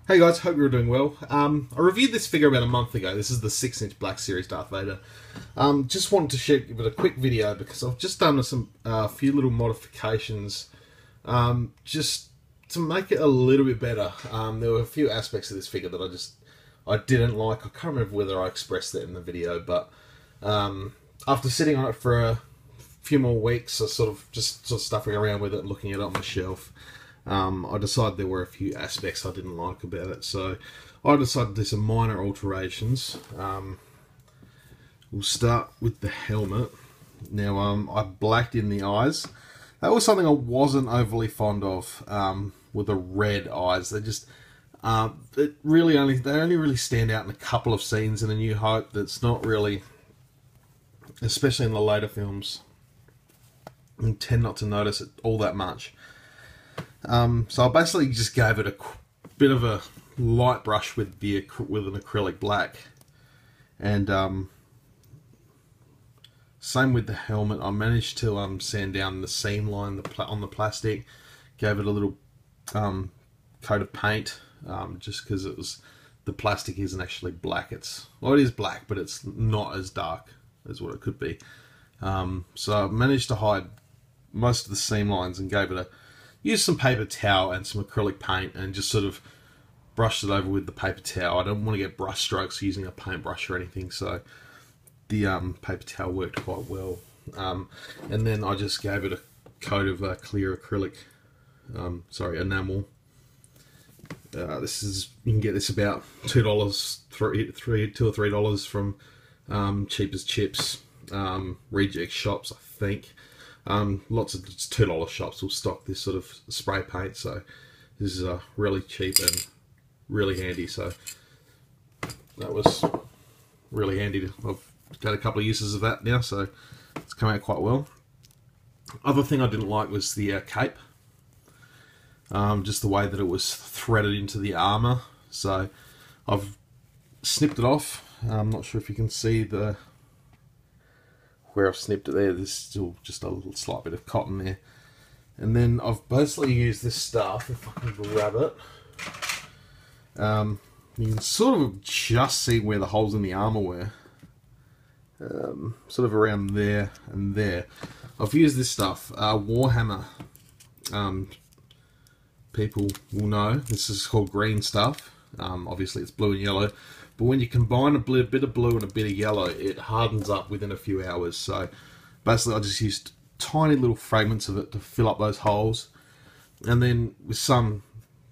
Hey guys, hope you're doing well. I reviewed this figure about a month ago. This is the 6-inch Black Series Darth Vader. Just wanted to share with a quick video because I've just done some few little modifications just to make it a little bit better. There were a few aspects of this figure that I didn't like. I can't remember whether I expressed that in the video, but after sitting on it for a few more weeks, I sort of stuffing around with it and looking at it on my shelf. I decided there were a few aspects I didn't like about it, so I decided to do some minor alterations. We'll start with the helmet. Now, I blacked in the eyes. That was something I wasn't overly fond of, with the red eyes. They just, they only really stand out in a couple of scenes in A New Hope. That's not really, especially in the later films, you tend not to notice it all that much. So I basically just gave it a bit of a light brush with an acrylic black, and same with the helmet. I managed to sand down the seam line on the plastic, gave it a little coat of paint, just because the plastic isn't actually black. It is black, but it's not as dark as what it could be. So I managed to hide most of the seam lines and used some paper towel and some acrylic paint and just sort of brushed it over with the paper towel. I don't want to get brush strokes using a paintbrush or anything, so the paper towel worked quite well. And then I just gave it a coat of clear acrylic, enamel. You can get this about $2 $2 or $3 from Cheap as Chips, reject shops, I think. Lots of $2 shops will stock this sort of spray paint, so this is really cheap and really handy. So that was really handy. I've got a couple of uses of that now, so it's come out quite well. Other thing I didn't like was the cape, just the way that it was threaded into the armor. So I've snipped it off. I'm not sure if you can see where I've snipped it there. There's still just a slight bit of cotton there. And then I've basically used this stuff, if I can grab it. You can sort of just see where the holes in the armor were. Sort of around there and there. I've used this stuff. Warhammer people will know. This is called green stuff. Obviously it's blue and yellow. But when you combine a bit of blue and a bit of yellow, it hardens up within a few hours. So basically I just used tiny little fragments of it to fill up those holes. And then with some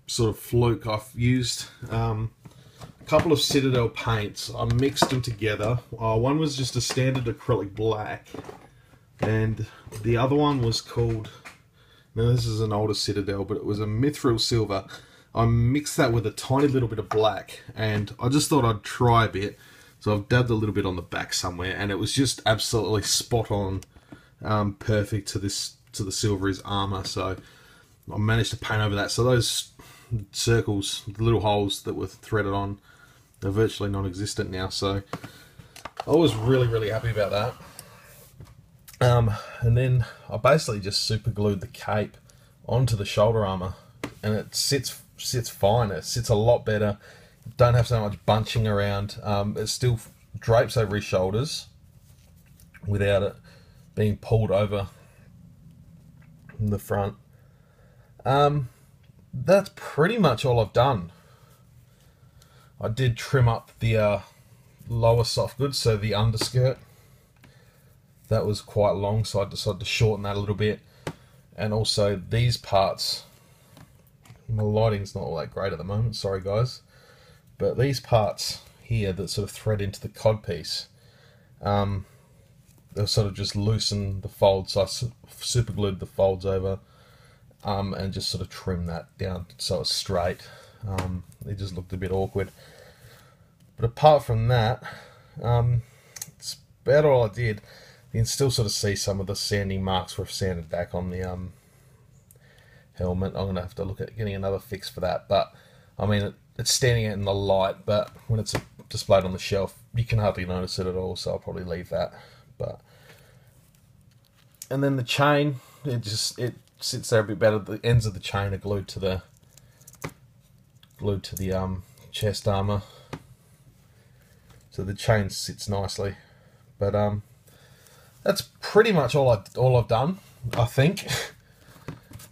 sort of fluke, I've used a couple of Citadel Paints. I mixed them together. One was just a standard acrylic black, and the other one was called, now this is an older Citadel, but it was a Mithril Silver. I mixed that with a tiny little bit of black, and I just thought I'd try a bit. So I've dabbed a little bit on the back somewhere, and it was just absolutely spot on, perfect to the Silvery's armor. So I managed to paint over that. So those circles, the little holes that were threaded on, are virtually non-existent now. So I was really happy about that. And then I basically just super glued the cape onto the shoulder armor, and it sits fine. It sits a lot better. Don't have so much bunching around. It still drapes over his shoulders without it being pulled over in the front. That's pretty much all I've done. I did trim up the lower soft goods, so the underskirt. That was quite long, so I decided to shorten that a little bit. And also these parts, my lighting's not all that great at the moment, sorry guys, but these parts here that sort of thread into the codpiece, they'll sort of just loosen the folds, so I super glued the folds over, and just sort of trim that down so it's straight. It just looked a bit awkward, but apart from that, it's about all I did. You can still sort of see some of the sanding marks where I've sanded back on the helmet. I'm going to have to look at getting another fix for that, but I mean it's standing out in the light, but when it's displayed on the shelf you can hardly notice it at all, so I'll probably leave that. And then the chain, it sits there a bit better. The ends of the chain are glued glued to the chest armor, so the chain sits nicely. But that's pretty much all I've done, I think.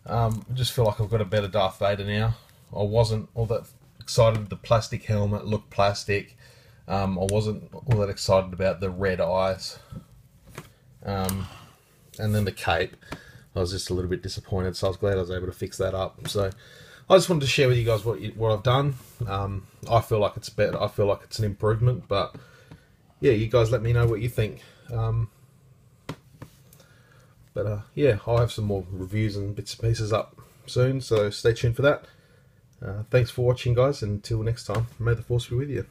I just feel like I've got a better Darth Vader now. I wasn't all that excited. The plastic helmet looked plastic. I wasn't all that excited about the red eyes. And then the cape, I was just a little bit disappointed, so I was glad I was able to fix that up. So I just wanted to share with you guys what I've done. I feel like it's better. I feel like it's an improvement, but yeah, you guys let me know what you think. Yeah, I'll have some more reviews and bits and pieces up soon, so stay tuned for that. Thanks for watching, guys, and until next time, may the Force be with you.